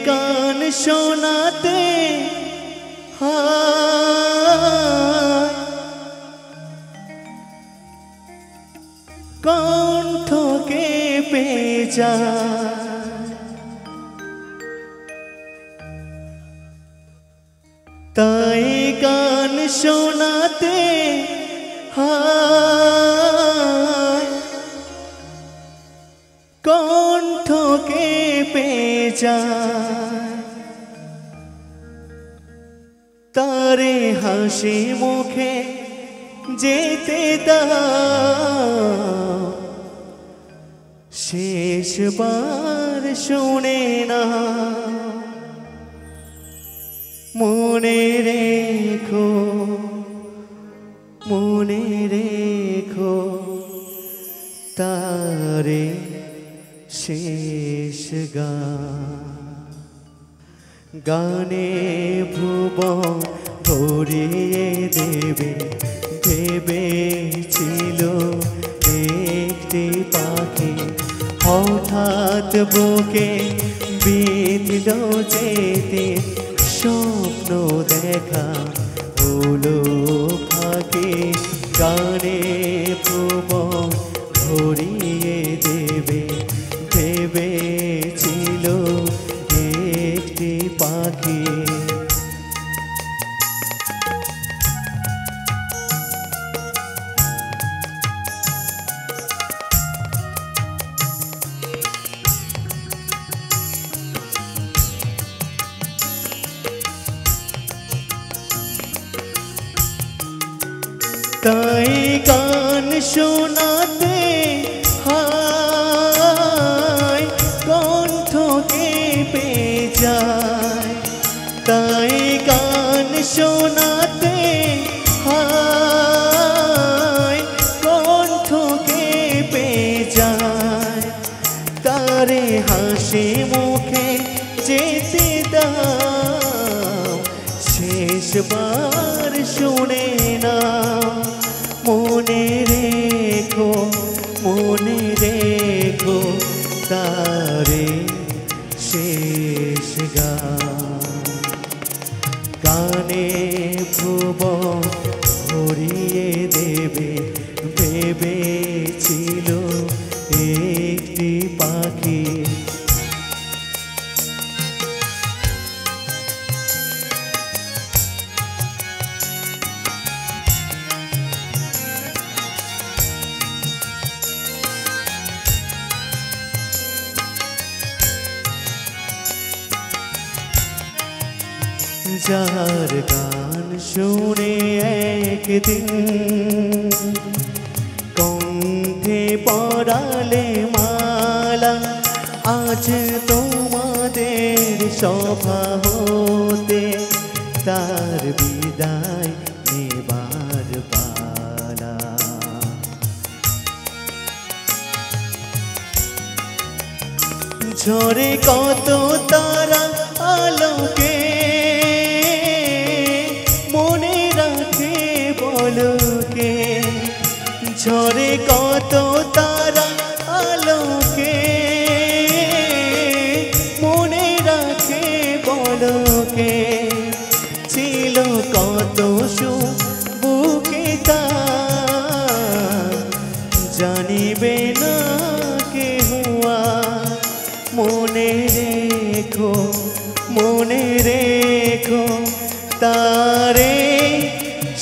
গান শোনাতে কণ্ঠ কেঁপে যায়, তাই গান শোনাতে কণ্ঠ কেঁপে যায়। তারে হাসি মুখে যেতে দাও, শেষবার শুনে না। মনে রেখো, মনে রেখো তারে শেষ গানে ভুবন ভরিয়ে দেবে ভেবেছিল একটি পাখি, হঠাৎ বুকে বিঁধল যেতে স্বপ্ন দেখা হলো ফাঁকি। গানে ভুবন ভরিয়ে দেবে ভেবেছিল একটি পাখি। তাই গান শোনাতে কণ্ঠ কেঁপে যায়, তাই গান শোনাতে কণ্ঠ কেঁপে যায়। তারে হাসি মুখে যেতে দাও, শেষবার শুনে না। মনে রেখো, মনে রেখো তারে শেষ গানে ভুবন ভরিয়ে দেবে ভেবেছিল একটি পাখি। যার গান শুনে একদিন কণ্ঠে পড়ালে মালা, আজ তোমাদের সভা হতে তার বিদায় নেবার পালা। ঝরে কত তারা আলোকে মনে রাখে বলকে, ঝরে কত তারা আলোকে মনে রাখে বলকে। ছিল কত সুখ বুকে তার, জানিবে না কেহ আর। মনে রেখো, মনে রেখো তারে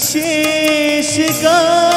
শেষ গান।